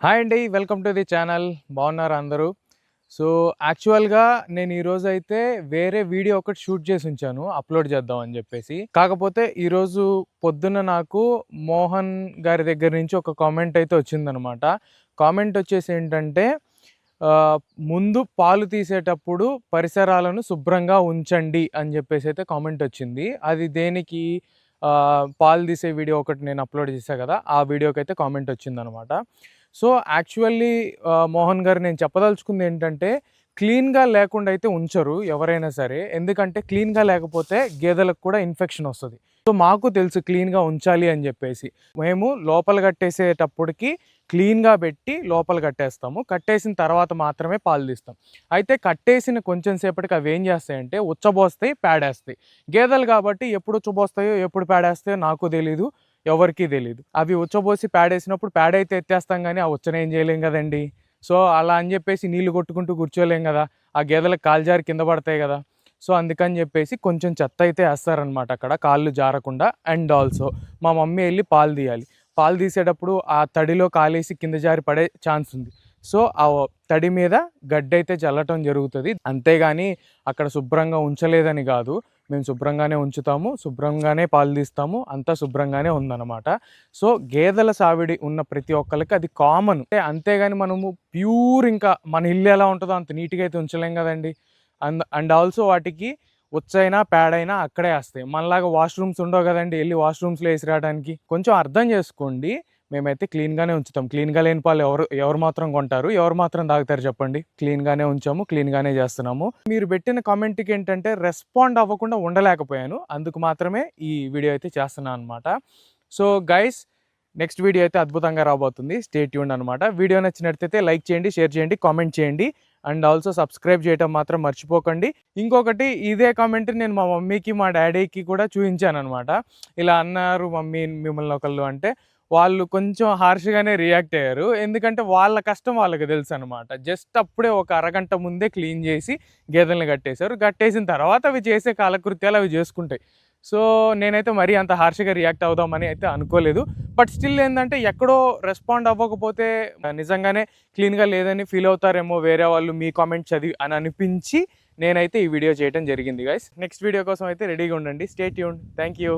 Hi అండి, welcome to the channel. బాగున్నారు అందరూ? సో యాక్చువల్గా నేను ఈరోజు అయితే వేరే వీడియో ఒకటి షూట్ చేసి ఉంచాను, అప్లోడ్ చేద్దాం అని చెప్పేసి. కాకపోతే ఈరోజు పొద్దున్న నాకు మోహన్ గారి దగ్గర నుంచి ఒక కామెంట్ అయితే వచ్చిందనమాట. కామెంట్ వచ్చేసి ఏంటంటే, ముందు పాలు తీసేటప్పుడు పరిసరాలను శుభ్రంగా ఉంచండి అని చెప్పేసి అయితే కామెంట్ వచ్చింది. అది దేనికి? పాలు తీసే వీడియో ఒకటి నేను అప్లోడ్ చేశాను కదా, ఆ వీడియోకి అయితే కామెంట్ వచ్చిందనమాట. సో యాక్చువల్లీ మోహన్ గారు నేను చెప్పదలుచుకుంది ఏంటంటే, క్లీన్గా లేకుండా అయితే ఉంచరు ఎవరైనా సరే. ఎందుకంటే క్లీన్గా లేకపోతే గేదెలకు కూడా ఇన్ఫెక్షన్ వస్తుంది. సో మాకు తెలుసు క్లీన్గా ఉంచాలి అని చెప్పేసి. మేము లోపల కట్టేసేటప్పటికి క్లీన్గా పెట్టి లోపల కట్టేస్తాము. కట్టేసిన తర్వాత మాత్రమే పాలు తీస్తాం. అయితే కట్టేసిన కొంచెం సేపటికి అవి ఏం చేస్తాయంటే ఉచ్చబోస్తాయి, పేడేస్తాయి. గేదెలు కాబట్టి ఎప్పుడు ఉచ్చబోస్తాయో ఎప్పుడు పేడేస్తాయో నాకు తెలీదు, ఎవరికీ తెలీదు. అవి ఉచ్చబోసి పేడేసినప్పుడు పేడైతే ఎత్తేస్తాం, కానీ ఆ ఉచ్చన ఏం చేయలేం కదండి. సో అలా అని చెప్పేసి నీళ్లు కొట్టుకుంటూ కూర్చోలేం కదా, ఆ గేదెలకు కాలు జారి కింద పడతాయి కదా. సో అందుకని చెప్పేసి కొంచెం చెత్త అయితే వేస్తారనమాట అక్కడ, కాళ్ళు జారకుండా. అండ్ ఆల్సో మా మమ్మీ వెళ్ళి పాలు తీయాలి. పాలు తీసేటప్పుడు ఆ తడిలో కాలేసి కింద జారి పడే ఛాన్స్ ఉంది. సో ఆ తడి మీద గడ్డి అయితే చల్లటం జరుగుతుంది. అంతేగాని అక్కడ శుభ్రంగా ఉంచలేదని కాదు, మేము శుభ్రంగానే ఉంచుతాము, శుభ్రంగానే పాలు తీస్తాము, అంతా శుభ్రంగానే ఉందన్నమాట. సో గేదెల సావిడి ఉన్న ప్రతి ఒక్కరికి అది కామన్. అంతేగాని మనము ప్యూర్ ఇంకా మన ఇల్లు ఎలా ఉంటుందో అంత నీట్గా అయితే ఉంచలేం కదండి. అండ్ ఆల్సో వాటికి వచ్చైనా పేడైనా అక్కడే వేస్తాయి. మనలాగా వాష్రూమ్స్ ఉండవు కదండి, వెళ్ళి వాష్రూమ్స్లో వేసి రావడానికి. కొంచెం అర్థం చేసుకోండి. మేమైతే క్లీన్గానే ఉంచుతాం. క్లీన్గా లేని పాలు ఎవరు మాత్రం కొంటారు, ఎవరు మాత్రం తాగుతారు చెప్పండి. క్లీన్గానే ఉంచాము, క్లీన్గానే చేస్తున్నాము. మీరు పెట్టిన కామెంట్కి ఏంటంటే రెస్పాండ్ అవ్వకుండా ఉండలేకపోయాను, అందుకు మాత్రమే ఈ వీడియో అయితే చేస్తున్నాను అనమాట. సో గైస్, నెక్స్ట్ వీడియో అయితే అద్భుతంగా రాబోతుంది. స్టే ట్యూన్డ్ అనమాట. వీడియో నచ్చినట్లయితే లైక్ చేయండి, షేర్ చేయండి, కామెంట్ చేయండి. అండ్ ఆల్సో సబ్స్క్రైబ్ చేయడం మాత్రం మర్చిపోకండి. ఇంకొకటి, ఇదే కామెంట్ నేను మా మమ్మీకి మా డాడీకి కూడా చూపించాను అనమాట. ఇలా అన్నారు మమ్మీ మిమ్మల్ని ఒకళ్ళు అంటే, వాళ్ళు కొంచెం హార్ష్గానే రియాక్ట్ అయ్యారు. ఎందుకంటే వాళ్ళ కష్టం వాళ్ళకి తెలుసు అనమాట. జస్ట్ అప్పుడే ఒక అరగంట ముందే క్లీన్ చేసి గేదెలను కట్టేశారు. కట్టేసిన తర్వాత అవి చేసే కాలకృత్యాలు అవి చేసుకుంటాయి. సో నేనైతే మరీ అంత హార్ష్గా రియాక్ట్ అవుదామని అయితే అనుకోలేదు. బట్ స్టిల్ ఏంటంటే, ఎక్కడో రెస్పాండ్ అవ్వకపోతే నిజంగానే క్లీన్గా లేదని ఫీల్ అవుతారేమో వేరే వాళ్ళు మీ కామెంట్ చదివి అని అనిపించి నేనైతే ఈ వీడియో చేయడం జరిగింది గైస్. నెక్స్ట్ వీడియో కోసం అయితే రెడీగా ఉండండి. Stay tuned. Thank you.